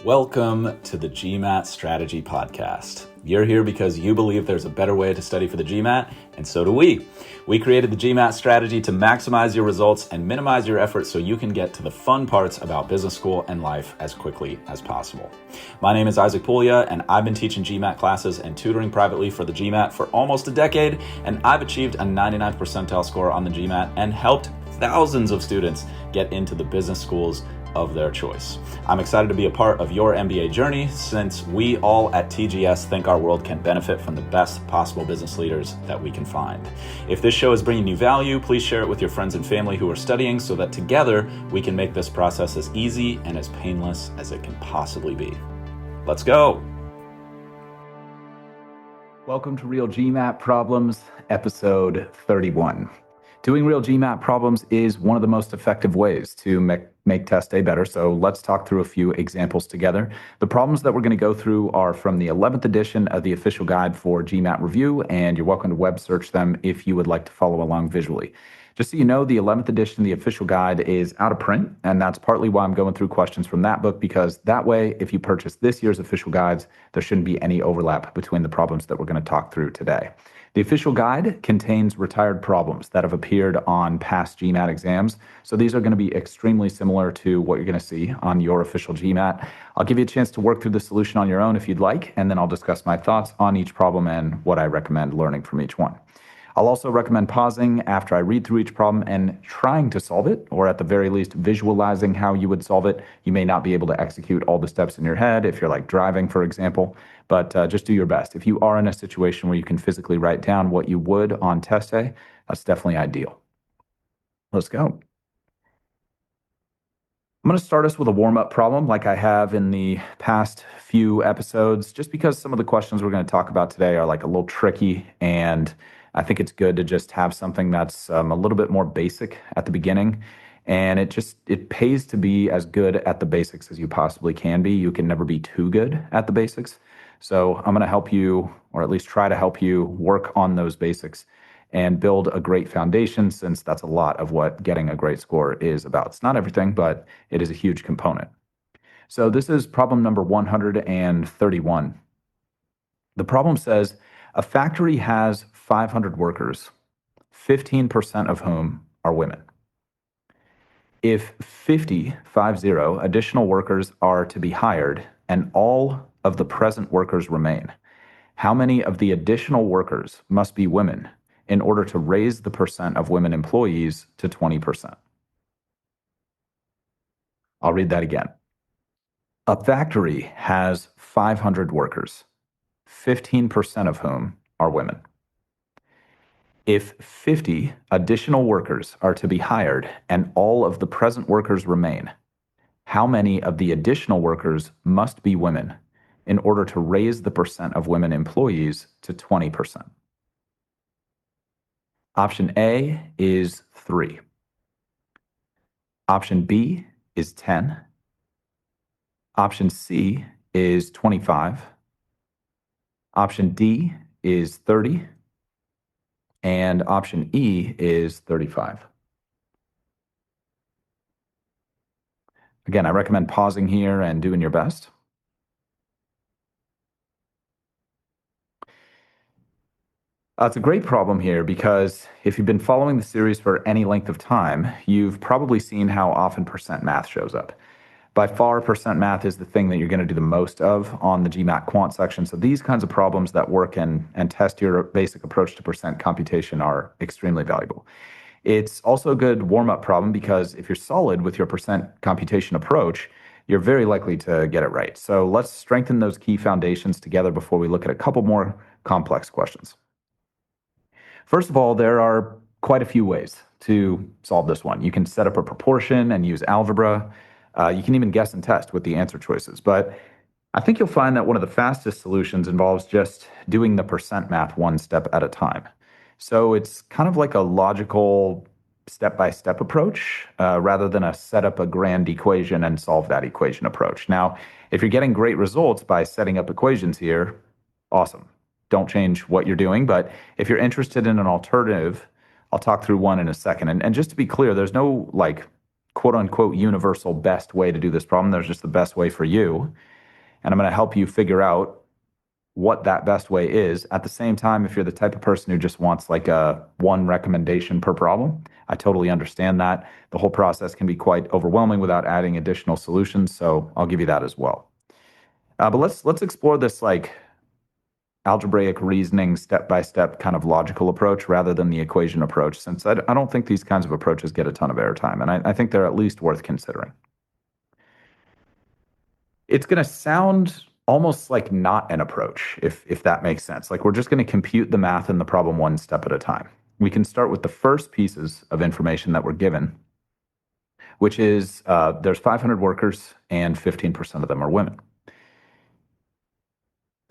Welcome to the GMAT Strategy Podcast. You're here because you believe there's a better way to study for the GMAT, and so do we. We created the GMAT strategy to maximize your results and minimize your effort so you can get to the fun parts about business school and life as quickly as possible. My name is Isaac Puglia, and I've been teaching GMAT classes and tutoring privately for the GMAT for almost a decade, and I've achieved a 99th percentile score on the GMAT and helped thousands of students get into the business schools of their choice. I'm excited to be a part of your MBA journey since we all at TGS think our world can benefit from the best possible business leaders that we can find. If this show is bringing you value, please share it with your friends and family who are studying so that together we can make this process as easy and as painless as it can possibly be. Let's go. Welcome to Real GMAT Problems, episode 31. Doing real GMAT problems is one of the most effective ways to make test day better, so let's talk through a few examples together. The problems that we're going to go through are from the 11th edition of the official guide for GMAT review, and you're welcome to web search them if you would like to follow along visually. Just so you know, the 11th edition of the official guide is out of print, and that's partly why I'm going through questions from that book, because that way, if you purchase this year's official guides, there shouldn't be any overlap between the problems that we're going to talk through today. The official guide contains retired problems that have appeared on past GMAT exams. So these are going to be extremely similar to what you're going to see on your official GMAT. I'll give you a chance to work through the solution on your own if you'd like, and then I'll discuss my thoughts on each problem and what I recommend learning from each one. I'll also recommend pausing after I read through each problem and trying to solve it, or at the very least visualizing how you would solve it. You may not be able to execute all the steps in your head if you're like driving, for example, but just do your best. If you are in a situation where you can physically write down what you would on test day, that's definitely ideal. Let's go. I'm going to start us with a warm-up problem like I have in the past few episodes, just because some of the questions we're going to talk about today are like a little tricky, and I think it's good to just have something that's a little bit more basic at the beginning. And it pays to be as good at the basics as you possibly can be. You can never be too good at the basics. So I'm going to help you, or at least try to help you, work on those basics and build a great foundation, since that's a lot of what getting a great score is about. It's not everything, but it is a huge component. So this is problem number 131. The problem says, a factory has 500 workers, 15% of whom are women. If 50 additional workers are to be hired and all of the present workers remain, how many of the additional workers must be women in order to raise the percent of women employees to 20%? I'll read that again. A factory has 500 workers, 15% of whom are women. If 50 additional workers are to be hired and all of the present workers remain, how many of the additional workers must be women in order to raise the percent of women employees to 20%? Option A is 3. Option B is 10. Option C is 25. Option D is 30. And option E is 35. Again, I recommend pausing here and doing your best. It's a great problem here because if you've been following the series for any length of time, you've probably seen how often percent math shows up. By far, percent math is the thing that you're going to do the most of on the GMAT quant section. So these kinds of problems that work and test your basic approach to percent computation are extremely valuable. It's also a good warm-up problem because if you're solid with your percent computation approach, you're very likely to get it right. So let's strengthen those key foundations together before we look at a couple more complex questions. First of all, there are quite a few ways to solve this one. You can set up a proportion and use algebra. You can even guess and test with the answer choices. But I think you'll find that one of the fastest solutions involves just doing the percent math one step at a time. So it's kind of like a logical step-by-step approach rather than a set up a grand equation and solve that equation approach. Now, if you're getting great results by setting up equations here, awesome. Don't change what you're doing. But if you're interested in an alternative, I'll talk through one in a second. And just to be clear, there's no like quote unquote universal best way to do this problem. There's just the best way for you. And I'm going to help you figure out what that best way is. At the same time, if you're the type of person who just wants like a one recommendation per problem, I totally understand that. The whole process can be quite overwhelming without adding additional solutions. So I'll give you that as well. But let's explore this like algebraic reasoning step-by-step kind of logical approach rather than the equation approach, since I don't think these kinds of approaches get a ton of airtime, and I think they're at least worth considering. It's going to sound almost like not an approach, if that makes sense. Like we're just going to compute the math in the problem one step at a time. We can start with the first pieces of information that we're given, which is there's 500 workers and 15% of them are women.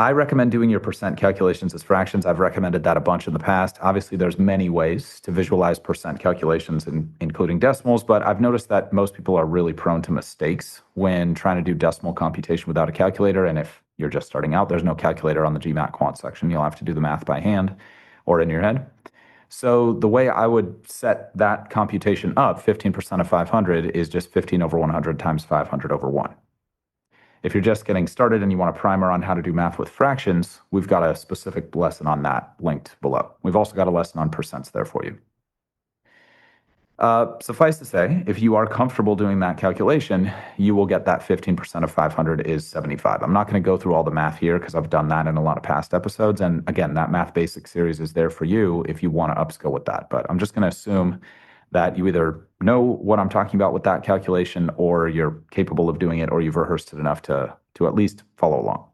I recommend doing your percent calculations as fractions. I've recommended that a bunch in the past. Obviously, there's many ways to visualize percent calculations, including decimals, but I've noticed that most people are really prone to mistakes when trying to do decimal computation without a calculator. And if you're just starting out, there's no calculator on the GMAT quant section. You'll have to do the math by hand or in your head. So the way I would set that computation up, 15% of 500, is just 15 over 100 times 500 over 1. If you're just getting started and you want a primer on how to do math with fractions, we've got a specific lesson on that linked below. We've also got a lesson on percents there for you. Suffice to say, if you are comfortable doing that calculation, you will get that 15% of 500 is 75. I'm not going to go through all the math here because I've done that in a lot of past episodes. And again, that Math Basics series is there for you if you want to upskill with that. But I'm just going to assume that you either know what I'm talking about with that calculation, or you're capable of doing it, or you've rehearsed it enough to at least follow along.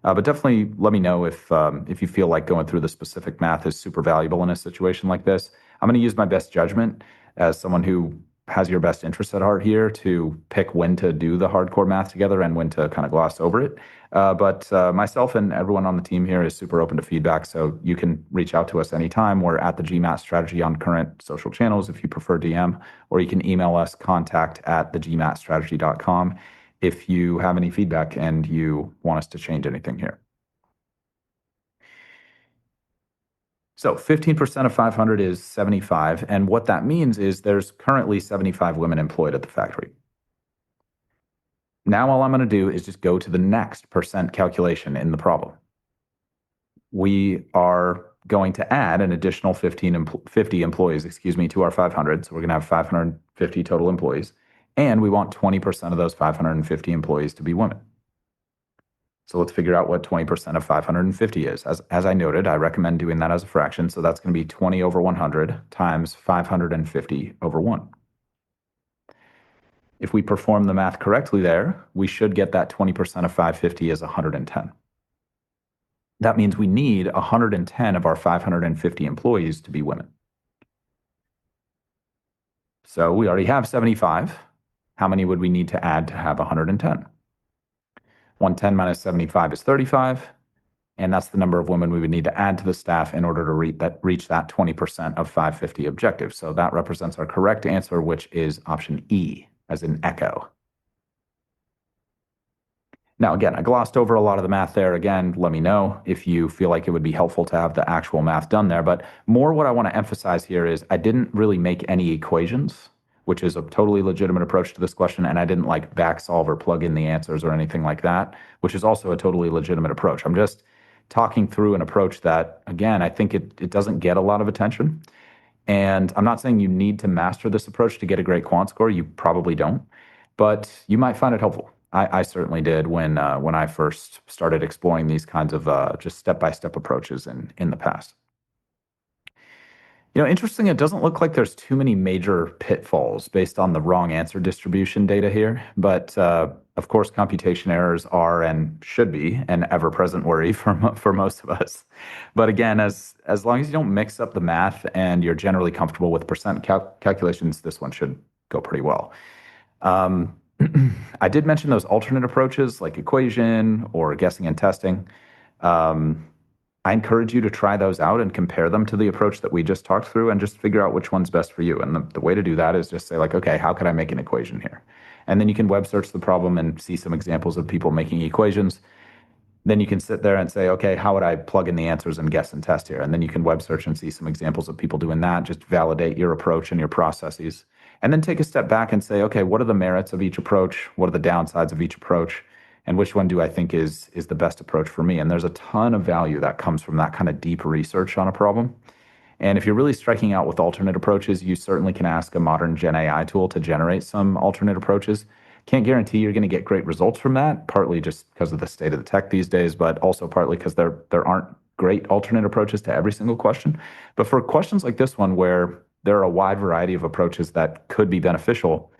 But definitely let me know if you feel like going through the specific math is super valuable in a situation like this. I'm going to use my best judgment as someone who has your best interests at heart here to pick when to do the hardcore math together and when to kind of gloss over it. But myself and everyone on the team here is super open to feedback, so you can reach out to us anytime. We're at the GMAT Strategy on current social channels if you prefer DM, or you can email us contact@thegmatstrategy.com if you have any feedback and you want us to change anything here. So 15% of 500 is 75, and what that means is there's currently 75 women employed at the factory. Now all I'm going to do is just go to the next percent calculation in the problem. We are going to add an additional 50 employees, to our 500. So we're going to have 550 total employees, and we want 20% of those 550 employees to be women. So let's figure out what 20% of 550 is. As I noted, I recommend doing that as a fraction. So that's going to be 20 over 100 times 550 over 1. If we perform the math correctly there, we should get that 20% of 550 is 110. That means we need 110 of our 550 employees to be women. So we already have 75. How many would we need to add to have 110? 110 minus 75 is 35, and that's the number of women we would need to add to the staff in order to reach that 20% of 550 objective. So that represents our correct answer, which is option E, as in echo. Now, again, I glossed over a lot of the math there. Again, let me know if you feel like it would be helpful to have the actual math done there. But more what I want to emphasize here is I didn't really make any equations, which is a totally legitimate approach to this question. And I didn't like back solve or plug in the answers or anything like that, which is also a totally legitimate approach. I'm just talking through an approach that, again, I think it doesn't get a lot of attention. And I'm not saying you need to master this approach to get a great quant score. You probably don't, but you might find it helpful. I certainly did when I first started exploring these kinds of just step-by-step approaches in the past. Interesting, it doesn't look like there's too many major pitfalls based on the wrong answer distribution data here. But of course, computation errors are and should be an ever-present worry for most of us. But again, as long as you don't mix up the math and you're generally comfortable with percent calculations, this one should go pretty well. I did mention those alternate approaches like equation or guessing and testing. I encourage you to try those out and compare them to the approach that we just talked through and just figure out which one's best for you. And the way to do that is just say like, okay, how could I make an equation here? And then you can web search the problem and see some examples of people making equations. Then you can sit there and say, okay, how would I plug in the answers and guess and test here? And then you can web search and see some examples of people doing that. Just validate your approach and your processes. And then take a step back and say, okay, what are the merits of each approach? What are the downsides of each approach? And which one do I think is the best approach for me? And there's a ton of value that comes from that kind of deep research on a problem. And if you're really striking out with alternate approaches, you certainly can ask a modern Gen AI tool to generate some alternate approaches. Can't guarantee you're going to get great results from that, partly just because of the state of the tech these days, but also partly because there aren't great alternate approaches to every single question. But for questions like this one, where there are a wide variety of approaches that could be beneficial,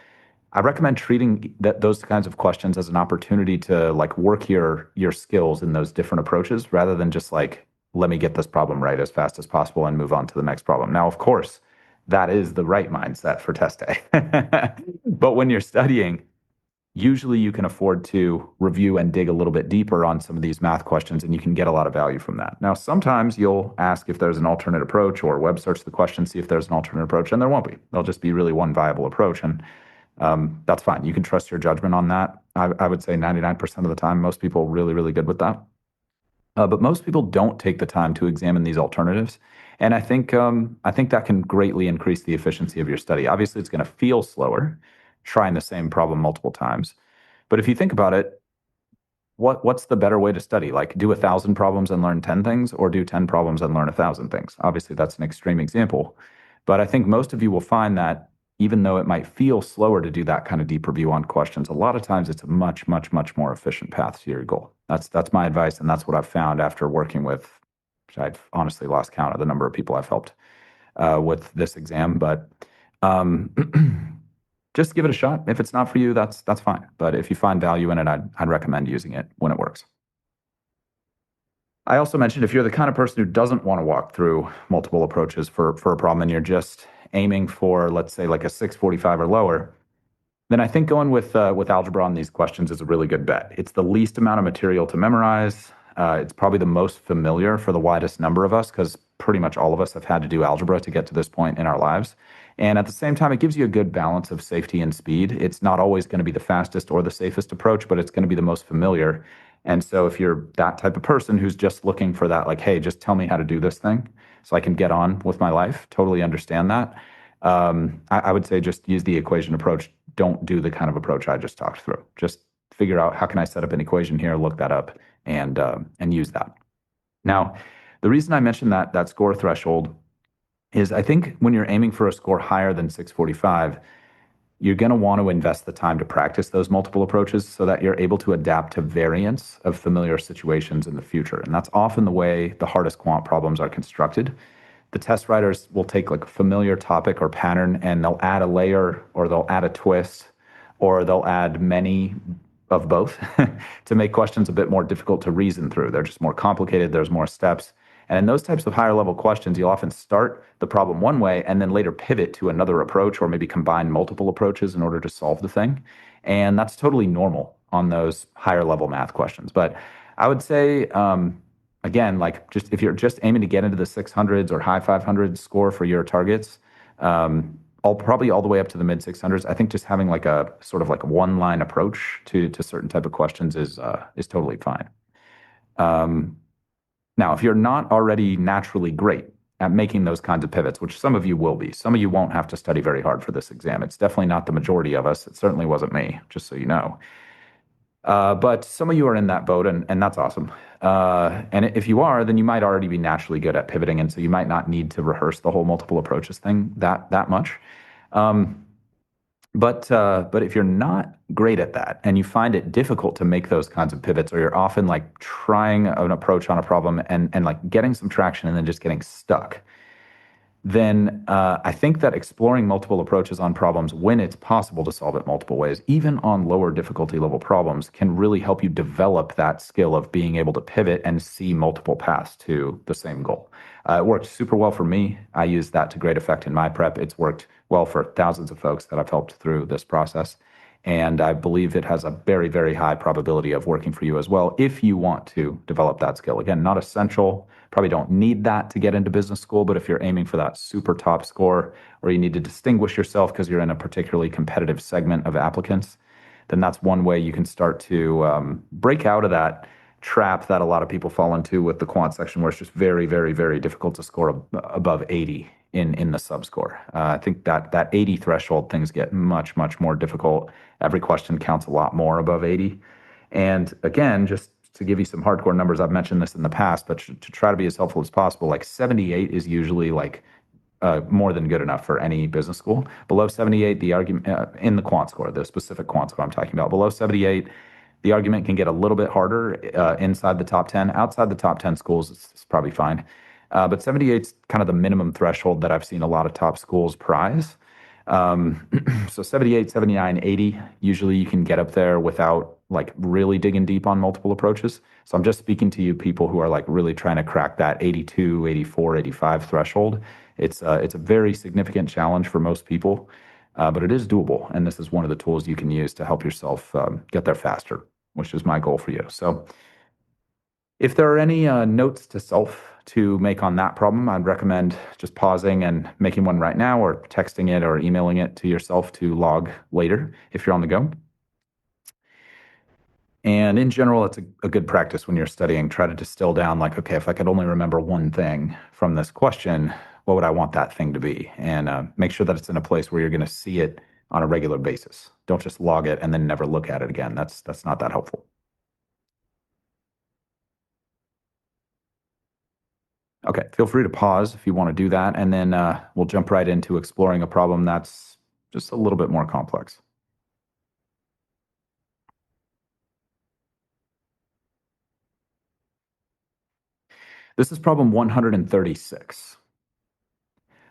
I recommend treating those kinds of questions as an opportunity to like work your skills in those different approaches rather than just like, let me get this problem right as fast as possible and move on to the next problem. Now, of course, that is the right mindset for test day. But when you're studying, usually you can afford to review and dig a little bit deeper on some of these math questions, and you can get a lot of value from that. Now, sometimes you'll ask if there's an alternate approach or web search the question, see if there's an alternate approach, and there won't be. There'll just be really one viable approach. And that's fine. You can trust your judgment on that. I would say 99% of the time, most people are really, really good with that. But most people don't take the time to examine these alternatives. And I think that can greatly increase the efficiency of your study. Obviously, it's going to feel slower trying the same problem multiple times. But if you think about it, what's the better way to study? Like do 1,000 problems and learn 10 things, or do 10 problems and learn 1,000 things? Obviously, that's an extreme example. But I think most of you will find that even though it might feel slower to do that kind of deep review on questions, a lot of times it's a much, much, much more efficient path to your goal. That's my advice, and that's what I've found after working with. I've honestly lost count of the number of people I've helped with this exam, but um, just give it a shot. If it's not for you, that's fine. But if you find value in it, I'd recommend using it when it works. I also mentioned if you're the kind of person who doesn't want to walk through multiple approaches for a problem and you're just aiming for, let's say, like a 645 or lower, then I think going with algebra on these questions is a really good bet. It's the least amount of material to memorize. It's probably the most familiar for the widest number of us because pretty much all of us have had to do algebra to get to this point in our lives. And at the same time, it gives you a good balance of safety and speed. It's not always going to be the fastest or the safest approach, but it's going to be the most familiar. And so if you're that type of person who's just looking for that, like, hey, just tell me how to do this thing so I can get on with my life, totally understand that. I would say just use the equation approach. Don't do the kind of approach I just talked through. Just figure out how can I set up an equation here, look that up, and use that. Now, the reason I mentioned that score threshold is I think when you're aiming for a score higher than 645, you're going to want to invest the time to practice those multiple approaches so that you're able to adapt to variants of familiar situations in the future. And that's often the way the hardest quant problems are constructed. The test writers will take like a familiar topic or pattern and they'll add a layer or they'll add a twist or they'll add many of both to make questions a bit more difficult to reason through. They're just more complicated, there's more steps. And in those types of higher level questions, you'll often start the problem one way and then later pivot to another approach or maybe combine multiple approaches in order to solve the thing. And that's totally normal on those higher level math questions. But I would say, again, like just if you're just aiming to get into the 600s or high 500s score for your targets, probably all the way up to the mid 600s. I think just having like a sort of like one line approach to certain type of questions is totally fine. Now, if you're not already naturally great at making those kinds of pivots, which some of you will be, some of you won't have to study very hard for this exam. It's definitely not the majority of us. It certainly wasn't me, just so you know. But some of you are in that boat, and that's awesome. And if you are, then you might already be naturally good at pivoting, and so you might not need to rehearse the whole multiple approaches thing that much. But if you're not great at that and you find it difficult to make those kinds of pivots, or you're often like trying an approach on a problem and like getting some traction and then just getting stuck, then I think that exploring multiple approaches on problems when it's possible to solve it multiple ways, even on lower difficulty level problems, can really help you develop that skill of being able to pivot and see multiple paths to the same goal. It worked super well for me. I used that to great effect in my prep. It's worked well for thousands of folks that I've helped through this process. And I believe it has a very, very high probability of working for you as well if you want to develop that skill. Again, not essential. Probably don't need that to get into business school, but if you're aiming for that super top score or you need to distinguish yourself because you're in a particularly competitive segment of applicants, then that's one way you can start to break out of that trap that a lot of people fall into with the quant section where it's just very, very, very difficult to score above 80 in the subscore. I think that 80 threshold, things get much more difficult. Every question counts a lot more above 80. And again, just to give you some hardcore numbers, I've mentioned this in the past, but to try to be as helpful as possible, like 78 is usually like more than good enough for any business school. Below 78, the argument in the quant score, the specific quant score I'm talking about, below 78, the argument can get a little bit harder inside the top 10. Outside the top 10 schools, it's probably fine. But 78 is kind of the minimum threshold that I've seen a lot of top schools prize. So 78, 79, 80, usually you can get up there without like really digging deep on multiple approaches. So I'm just speaking to you people who are like really trying to crack that 82, 84, 85 threshold. It's a very significant challenge for most people, but it is doable. And this is one of the tools you can use to help yourself get there faster, which is my goal for you. So if there are any notes to self to make on that problem, I'd recommend just pausing and making one right now, or texting it or emailing it to yourself to log later if you're on the go. And in general, it's a good practice when you're studying. Try to distill down like, okay, if I could only remember one thing from this question, what would I want that thing to be? And make sure that it's in a place where you're going to see it on a regular basis. Don't just log it and then never look at it again. That's not that helpful. Okay, feel free to pause if you want to do that, and then we'll jump right into exploring a problem that's just a little bit more complex. This is problem 136.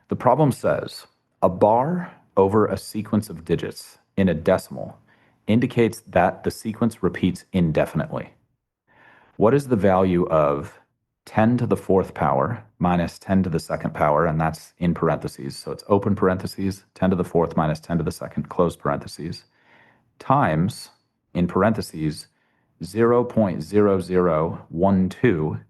The problem says, a bar over a sequence of digits in a decimal indicates that the sequence repeats indefinitely. What is the value of 10 to the fourth power minus 10 to the second power, and that's in parentheses, so it's open parentheses, 10 to the fourth minus 10 to the second, close parentheses, times, in parentheses, 0.0012,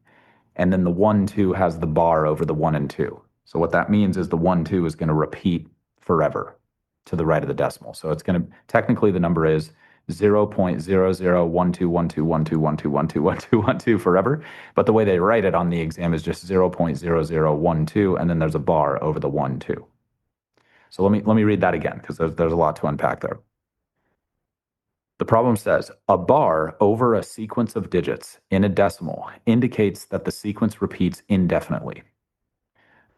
and then the 1, 2 has the bar over the 1 and 2. So what that means is the 1, 2 is going to repeat forever to the right of the decimal. So it's going to, technically the number is 0.0012121212121212 forever. But the way they write it on the exam is just 0.0012, and then there's a bar over the 1, 2. So let me read that again, because there's a lot to unpack there. The problem says, a bar over a sequence of digits in a decimal indicates that the sequence repeats indefinitely.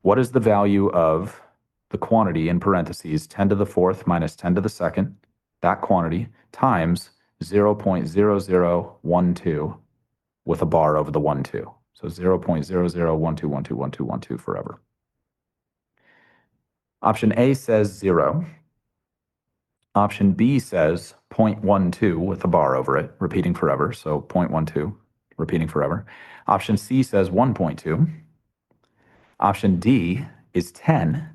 What is the value of the quantity in parentheses 10 to the fourth minus 10 to the second, that quantity, times 0.0012 with a bar over the 1, 2. So 0.0012121212 forever. Option A says 0. Option B says 0.12 with a bar over it, repeating forever. So 0.12, repeating forever. Option C says 1.2. Option D is 10.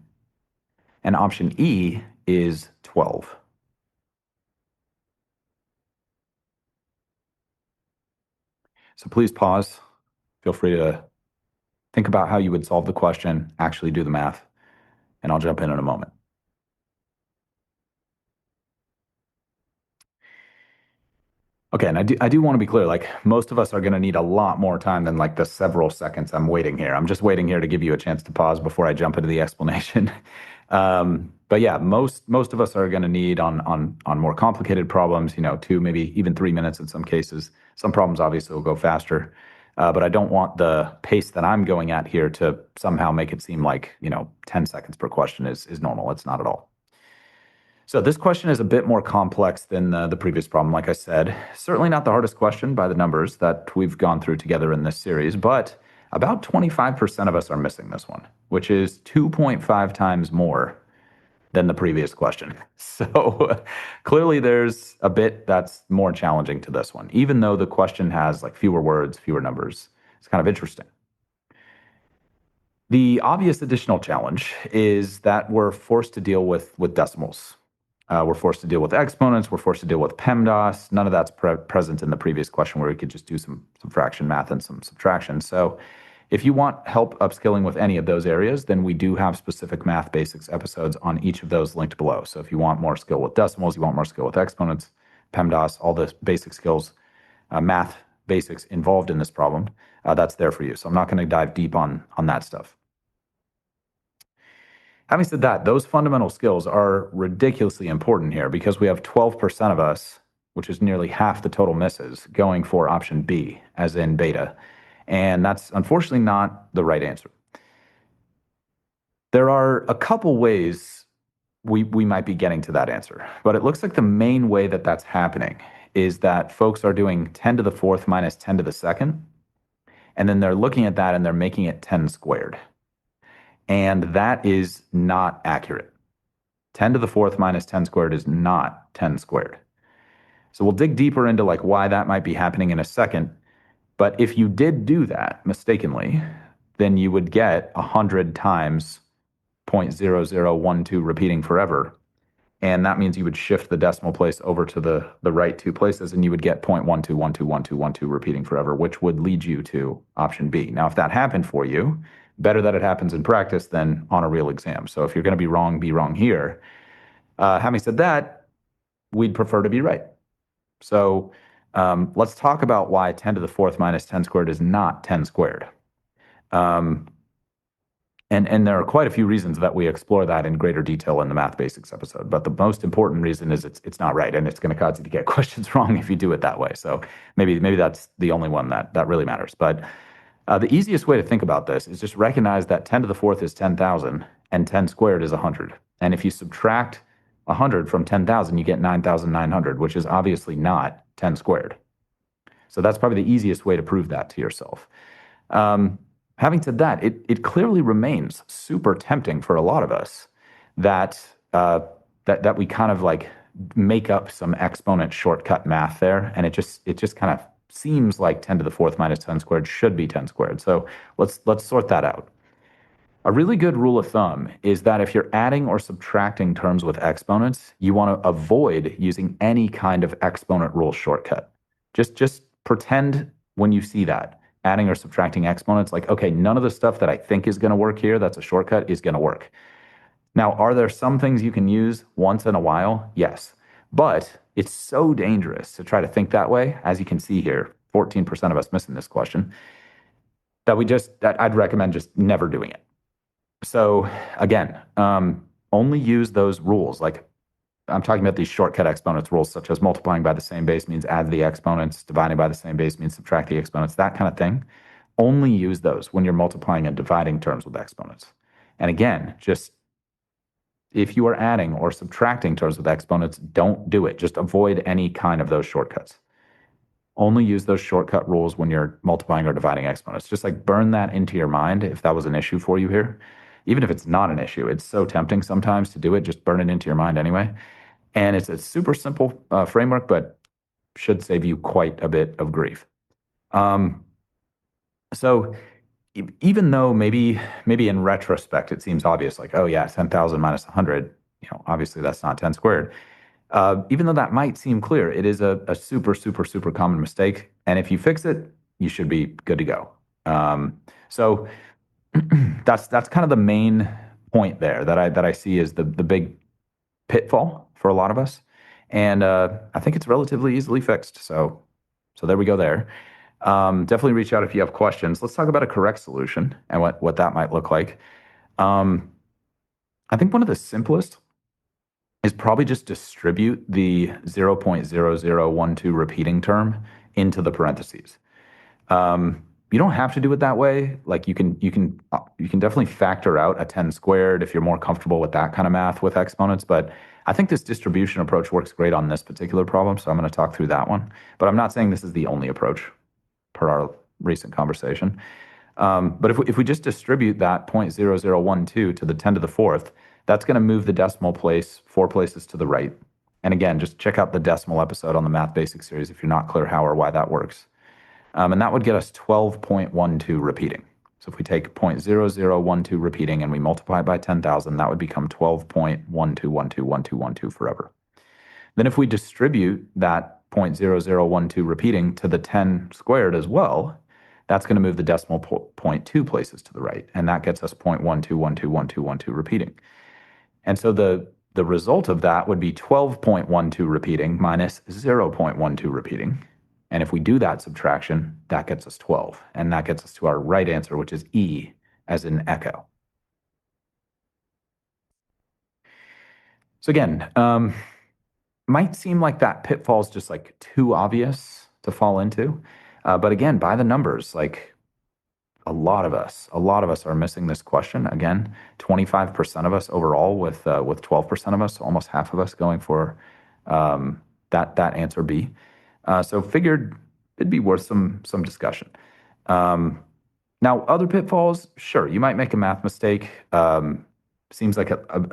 And option E is 12. So please pause. Feel free to think about how you would solve the question, actually do the math, and I'll jump in a moment. Okay, and I do want to be clear, like most of us are going to need a lot more time than like the several seconds I'm waiting here. I'm just waiting here to give you a chance to pause before I jump into the explanation. But yeah, most of us are going to need on more complicated problems, 2, maybe even 3 minutes in some cases. Some problems obviously will go faster, but I don't want the pace that I'm going at here to somehow make it seem like 10 seconds per question is normal. It's not at all. So this question is a bit more complex than the previous problem, like I said. Certainly not the hardest question by the numbers that we've gone through together in this series, but about 25% of us are missing this one, which is 2.5 times more than the previous question. So clearly there's a bit that's more challenging to this one, even though the question has like fewer words, fewer numbers. It's kind of interesting. The obvious additional challenge is that we're forced to deal with decimals. We're forced to deal with exponents. We're forced to deal with PEMDAS. None of that's present in the previous question where we could just do some fraction math and some subtraction. So if you want help upskilling with any of those areas, then we do have specific math basics episodes on each of those linked below. So if you want more skill with decimals, you want more skill with exponents, PEMDAS, all the basic skills, math basics involved in this problem, that's there for you. So I'm not going to dive deep on that stuff. Having said that, those fundamental skills are ridiculously important here because we have 12% of us, which is nearly half the total misses, going for option B, as in beta. And that's unfortunately not the right answer. There are a couple ways we might be getting to that answer, but it looks like the main way that that's happening is that folks are doing 10 to the fourth minus 10 to the second, and then they're looking at that and they're making it 10 squared. And that is not accurate. 10 to the fourth minus 10 squared is not 10 squared. So we'll dig deeper into like why that might be happening in a second. But if you did do that mistakenly, then you would get 100 times 0.0012 repeating forever. And that means you would shift the decimal place over to the right two places, and you would get 0.12121212 repeating forever, which would lead you to option B. Now, if that happened for you, better that it happens in practice than on a real exam. So if you're going to be wrong here. Having said that, we'd prefer to be right. So let's talk about why 10 to the fourth minus 10 squared is not 10 squared. And there are quite a few reasons that we explore that in greater detail in the Math Basics episode. But the most important reason is it's not right, and it's going to cause you to get questions wrong if you do it that way. So maybe that's the only one that really matters. But the easiest way to think about this is just recognize that 10 to the fourth is 10,000, and 10 squared is 100. And if you subtract 100 from 10,000, you get 9,900, which is obviously not 10 squared. So that's probably the easiest way to prove that to yourself. Having said that, it clearly remains super tempting for a lot of us that that we kind of like make up some exponent shortcut math there, and it just kind of seems like 10 to the fourth minus 10 squared should be 10 squared. So let's sort that out. A really good rule of thumb is that if you're adding or subtracting terms with exponents, you want to avoid using any kind of exponent rule shortcut. Just pretend when you see that adding or subtracting exponents, like, okay, none of the stuff that I think is going to work here, that's a shortcut, is going to work. Now, are there some things you can use once in a while? Yes. But it's so dangerous to try to think that way. As you can see here, 14% of us missing this question, that I'd recommend just never doing it. So again, only use those rules. Like I'm talking about these shortcut exponents rules, such as multiplying by the same base means add the exponents, dividing by the same base means subtract the exponents, that kind of thing. Only use those when you're multiplying and dividing terms with exponents. And again, just if you are adding or subtracting terms with exponents, don't do it. Just avoid any kind of those shortcuts. Only use those shortcut rules when you're multiplying or dividing exponents. Just like burn that into your mind if that was an issue for you here. Even if it's not an issue, it's so tempting sometimes to do it. Just burn it into your mind anyway. And it's a super simple framework, but should save you quite a bit of grief. So even though maybe in retrospect it seems obvious, like, oh yeah, 10,000 minus 100, obviously that's not 10 squared. Even though that might seem clear, it is a super, super, super common mistake. And if you fix it, you should be good to go. So that's kind of the main point there that I see as the big pitfall for a lot of us. And I think it's relatively easily fixed. So there we go there. Definitely reach out if you have questions. Let's talk about a correct solution and what that might look like. I think one of the simplest is probably just distribute the 0.0012 repeating term into the parentheses. You don't have to do it that way. Like you can definitely factor out a 10 squared if you're more comfortable with that kind of math with exponents. But I think this distribution approach works great on this particular problem. So I'm going to talk through that one. But I'm not saying this is the only approach per our recent conversation. But if we just distribute that 0.0012 to the 10 to the fourth, that's going to move the decimal place 4 places to the right. And again, just check out the decimal episode on the Math Basics series if you're not clear how or why that works. And that would get us 12.12 repeating. So if we take 0.0012 repeating and we multiply it by 10,000, that would become 12.12121212 forever. Then if we distribute that 0.0012 repeating to the 10 squared as well, that's going to move the decimal point 2 places to the right. And that gets us 0.12121212 repeating. And so the result of that would be 12.12 repeating minus 0.12 repeating. And if we do that subtraction, that gets us 12. And that gets us to our right answer, which is E as in echo. So again, might seem like that pitfall is just like too obvious to fall into. But again, by the numbers, like a lot of us are missing this question. Again, 25% of us overall, with 12% of us, almost half of us going for that answer B. So figured it'd be worth some discussion. Now, other pitfalls, sure, you might make a math mistake. Seems like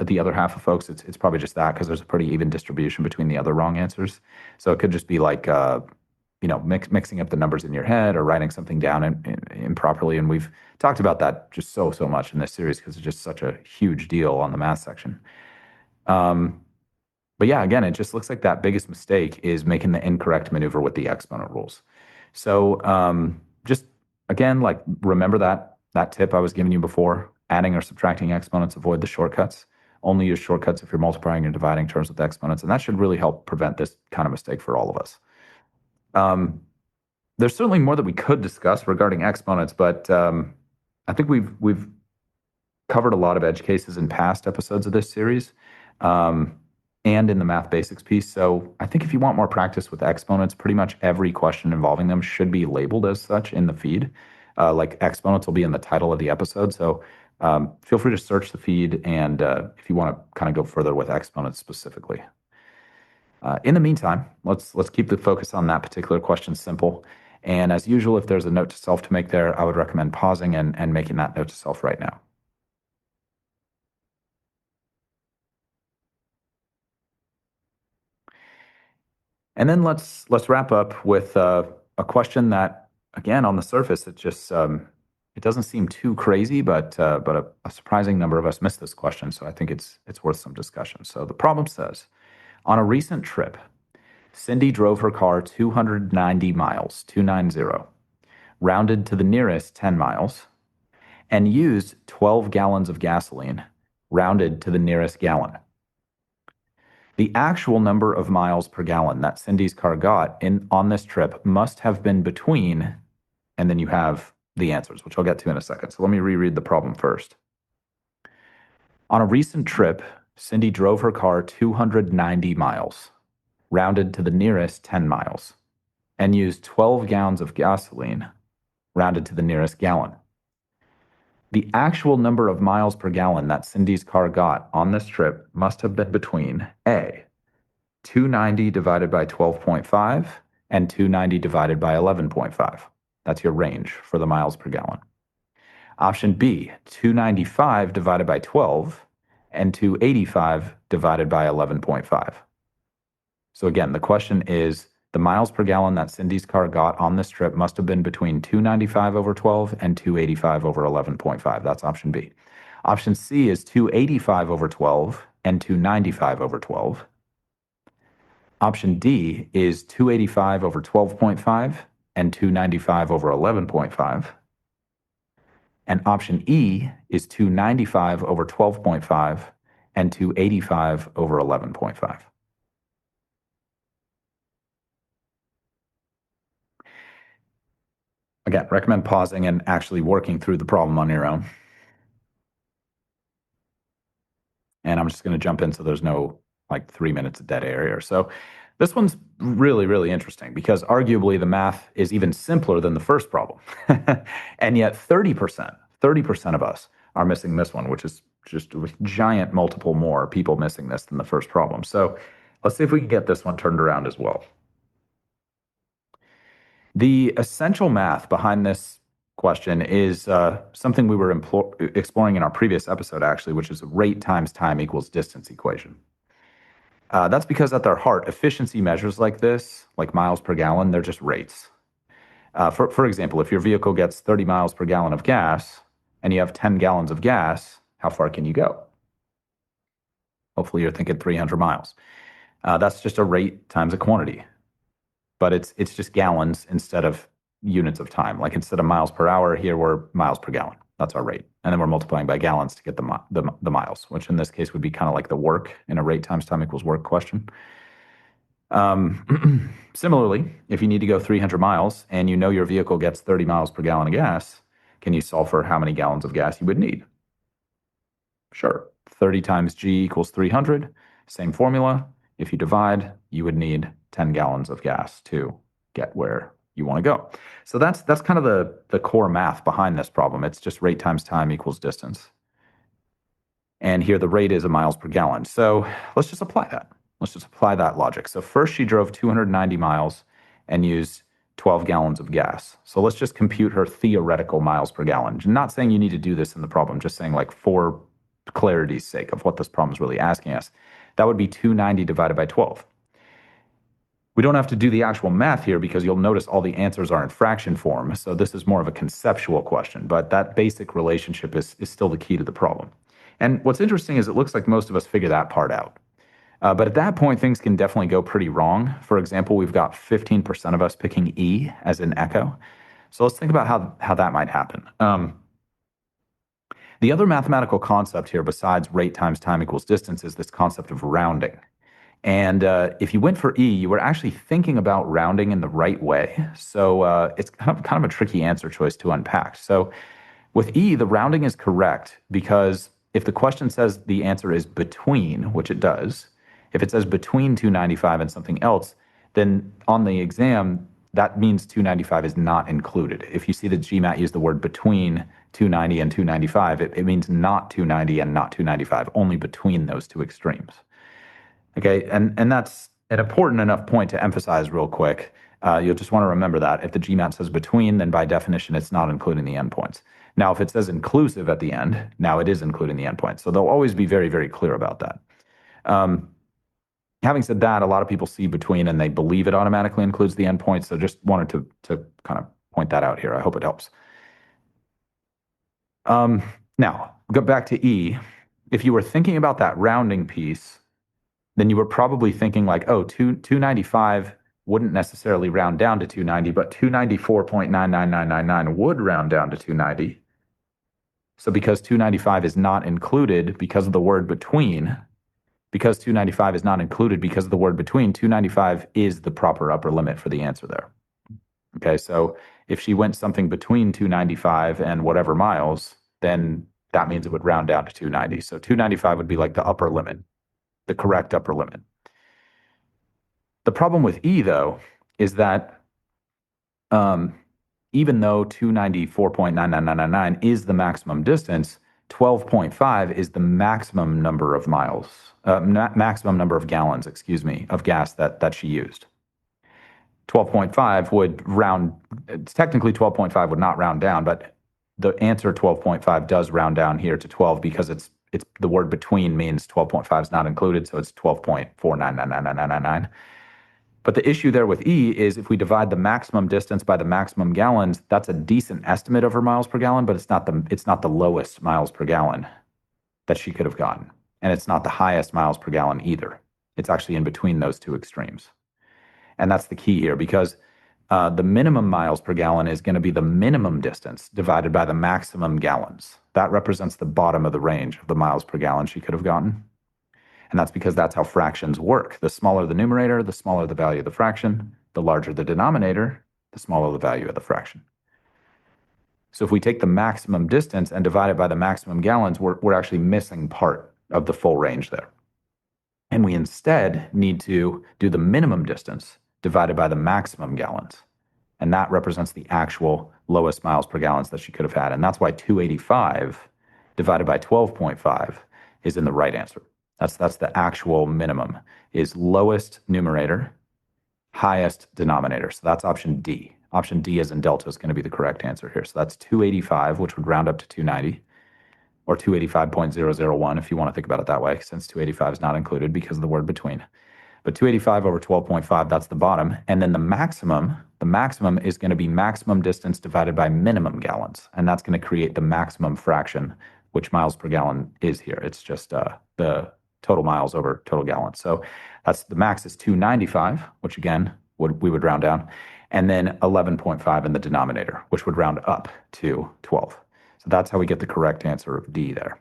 the other half of folks, it's probably just that because there's a pretty even distribution between the other wrong answers. So it could just be like mixing up the numbers in your head or writing something down improperly. And we've talked about that just so much in this series because it's just such a huge deal on the math section. But yeah, again, it just looks like that biggest mistake is making the incorrect maneuver with the exponent rules. So just again, like remember that tip I was giving you before: adding or subtracting exponents, avoid the shortcuts. Only use shortcuts if you're multiplying or dividing terms with exponents, and that should really help prevent this kind of mistake for all of us. There's certainly more that we could discuss regarding exponents, but I think we've covered a lot of edge cases in past episodes of this series, and in the math basics piece. So I think if you want more practice with exponents, pretty much every question involving them should be labeled as such in the feed. Like exponents will be in the title of the episode. So feel free to search the feed, and if you want to kind of go further with exponents specifically. In the meantime, let's keep the focus on that particular question simple. And as usual, if there's a note to self to make there, I would recommend pausing and making that note to self right now. And then let's wrap up with a question that, again, on the surface, it just it doesn't seem too crazy, but a surprising number of us missed this question. So I think it's worth some discussion. So the problem says, on a recent trip, Cindy drove her car 290 miles, 290, rounded to the nearest 10 miles, and used 12 gallons of gasoline, rounded to the nearest gallon. The actual number of miles per gallon that Cindy's car got on this trip must have been between, and then you have the answers, which I'll get to in a second. So let me reread the problem first. On a recent trip, Cindy drove her car 290 miles, rounded to the nearest 10 miles, and used 12 gallons of gasoline, rounded to the nearest gallon. The actual number of miles per gallon that Cindy's car got on this trip must have been between A, 290 divided by 12.5 and 290 divided by 11.5. That's your range for the miles per gallon. Option B, 295 divided by 12 and 285 divided by 11.5. So again, the question is, the miles per gallon that Cindy's car got on this trip must have been between 295 over 12 and 285 over 11.5. That's option B. Option C is 285 over 12 and 295 over 12. Option D is 285 over 12.5 and 295 over 11.5. And option E is 295 over 12.5 and 285 over 11.5. Again, recommend pausing and actually working through the problem on your own. And I'm just going to jump in so there's no like 3 minutes of dead air here. So this one's really, really interesting because arguably the math is even simpler than the first problem. And yet 30% of us are missing this one, which is just a giant multiple more people missing this than the first problem. So let's see if we can get this one turned around as well. The essential math behind this question is something we were exploring in our previous episode, actually, which is rate times time equals distance equation. That's because at their heart, efficiency measures like this, like miles per gallon, they're just rates. For example, if your vehicle gets 30 miles per gallon of gas and you have 10 gallons of gas, how far can you go? Hopefully you're thinking 300 miles. That's just a rate times a quantity. But it's just gallons instead of units of time. Like instead of miles per hour, here we're miles per gallon. That's our rate. And then we're multiplying by gallons to get the miles, which in this case would be kind of like the work in a rate times time equals work question. Similarly, if you need to go 300 miles and you know your vehicle gets 30 miles per gallon of gas, can you solve for how many gallons of gas you would need? Sure. 30 times G equals 300. Same formula. If you divide, you would need 10 gallons of gas to get where you want to go. So that's kind of the core math behind this problem. It's just rate times time equals distance. And here the rate is in miles per gallon. So let's just apply that. Let's just apply that logic. So first she drove 290 miles and used 12 gallons of gas. So let's just compute her theoretical miles per gallon. I'm not saying you need to do this in the problem, just saying like for clarity's sake of what this problem is really asking us. That would be 290 divided by 12. We don't have to do the actual math here because you'll notice all the answers are in fraction form. So this is more of a conceptual question, but that basic relationship is still the key to the problem. And what's interesting is it looks like most of us figure that part out. But at that point, things can definitely go pretty wrong. For example, we've got 15% of us picking E as in echo. So let's think about how that might happen. The other mathematical concept here besides rate times time equals distance is this concept of rounding. And if you went for E, you were actually thinking about rounding in the right way. So it's kind of a tricky answer choice to unpack. So with E, the rounding is correct because if the question says the answer is between, which it does, if it says between 295 and something else, then on the exam, that means 295 is not included. If you see the GMAT use the word between 290 and 295, it means not 290 and not 295, only between those two extremes. Okay, and that's an important enough point to emphasize real quick. You'll just want to remember that. If the GMAT says between, then by definition, it's not including the endpoints. Now, if it says inclusive at the end, now it is including the endpoints. So they'll always be very, very clear about that. Having said that, a lot of people see between and they believe it automatically includes the endpoints. So just wanted to kind of point that out here. I hope it helps. Now, go back to E. If you were thinking about that rounding piece, then you were probably thinking like, oh, 295 wouldn't necessarily round down to 290, but 294.99999 would round down to 290. So because 295 is not included because of the word between, because 295 is not included because of the word between, 295 is the proper upper limit for the answer there. Okay, so if she went something between 295 and whatever miles, then that means it would round down to 290. So 295 would be like the upper limit, the correct upper limit. The problem with E, though, is that even though 294.99999 is the maximum distance, 12.5 is the maximum number of miles, maximum number of gallons, excuse me, of gas that she used. 12.5 would round, technically 12.5 would not round down, but the answer 12.5 does round down here to 12 because it's the word between means 12.5 is not included, so it's 12.4999999. But the issue there with E is if we divide the maximum distance by the maximum gallons, that's a decent estimate of her miles per gallon, but it's not the lowest miles per gallon that she could have gotten. And it's not the highest miles per gallon either. It's actually in between those two extremes. And that's the key here because the minimum miles per gallon is going to be the minimum distance divided by the maximum gallons. That represents the bottom of the range of the miles per gallon she could have gotten. And that's because that's how fractions work. The smaller the numerator, the smaller the value of the fraction. The larger the denominator, the smaller the value of the fraction. So if we take the maximum distance and divide it by the maximum gallons, we're actually missing part of the full range there. And we instead need to do the minimum distance divided by the maximum gallons. And that represents the actual lowest miles per gallons that she could have had. And that's why 285 divided by 12.5 is in the right answer. That's the actual minimum, is lowest numerator, highest denominator. So that's option D. Option D as in delta is going to be the correct answer here. So that's 285, which would round up to 290, or 285.001 if you want to think about it that way, since 285 is not included because of the word between. But 285 over 12.5, that's the bottom. And then the maximum is going to be maximum distance divided by minimum gallons. And that's going to create the maximum fraction, which miles per gallon is here. It's just the total miles over total gallons. So that's the max is 295, which again, we would round down, and then 11.5 in the denominator, which would round up to 12. So that's how we get the correct answer of D there.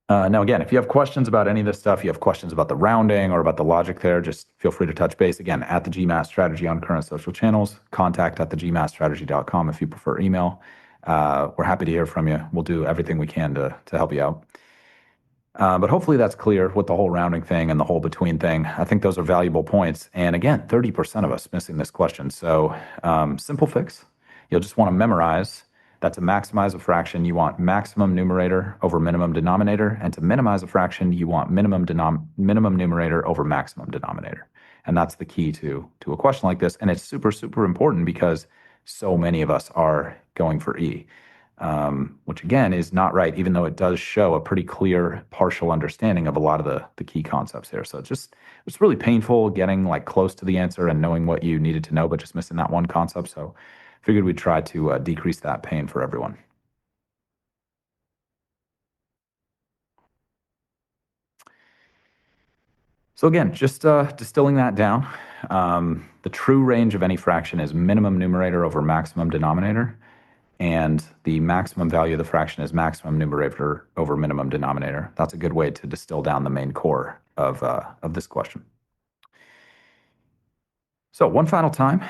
Now, again, if you have questions about any of this stuff, you have questions about the rounding or about the logic there, just feel free to touch base again at the GMAT Strategy on current social channels, contact at thegmatstrategy.com if you prefer email. we're happy to hear from you. We'll do everything we can to help you out. But hopefully that's clear with the whole rounding thing and the whole between thing. I think those are valuable points. And again, 30% of us missing this question. So simple fix. You'll just want to memorize that to maximize a fraction, you want maximum numerator over minimum denominator. And to minimize a fraction, you want minimum numerator over maximum denominator. And that's the key to a question like this. And it's super, super important because so many of us are going for E. Which again is not right, even though it does show a pretty clear partial understanding of a lot of the key concepts here. So it's really painful getting like close to the answer and knowing what you needed to know, but just missing that one concept. So figured we'd try to decrease that pain for everyone. So again, just distilling that down, the true range of any fraction is minimum numerator over maximum denominator. And the maximum value of the fraction is maximum numerator over minimum denominator. That's a good way to distill down the main core of this question. So one final time,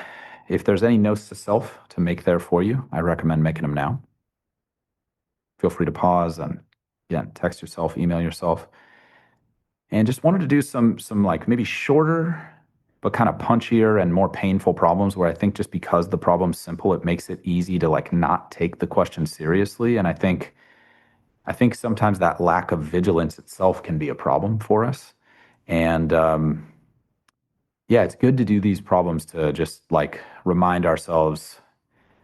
if there's any notes to self to make there for you, I recommend making them now. Feel free to pause and again, text yourself, email yourself. And just wanted to do some like maybe shorter, but kind of punchier and more painful problems where I think just because the problem's simple, it makes it easy to like not take the question seriously. And I think sometimes that lack of vigilance itself can be a problem for us. And yeah, it's good to do these problems to just like remind ourselves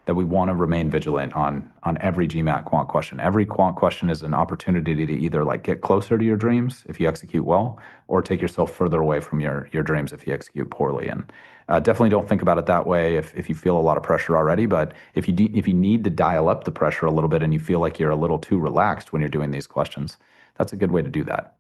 that we want to remain vigilant on every GMAT quant question. Every quant question is an opportunity to either like get closer to your dreams if you execute well, or take yourself further away from your dreams if you execute poorly. And definitely don't think about it that way if you feel a lot of pressure already. But if you need to dial up the pressure a little bit and you feel like you're a little too relaxed when you're doing these questions, that's a good way to do that.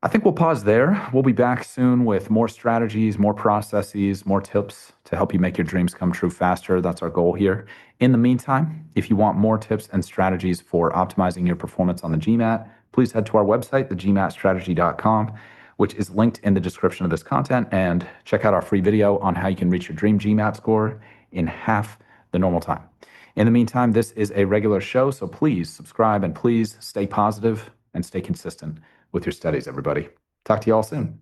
I think we'll pause there. We'll be back soon with more strategies, more processes, more tips to help you make your dreams come true faster. That's our goal here. In the meantime, if you want more tips and strategies for optimizing your performance on the GMAT, please head to our website, thegmatstrategy.com, which is linked in the description of this content, and check out our free video on how you can reach your dream GMAT score in half the normal time. In the meantime, this is a regular show, so please subscribe and please stay positive and stay consistent with your studies, everybody. Talk to you all soon.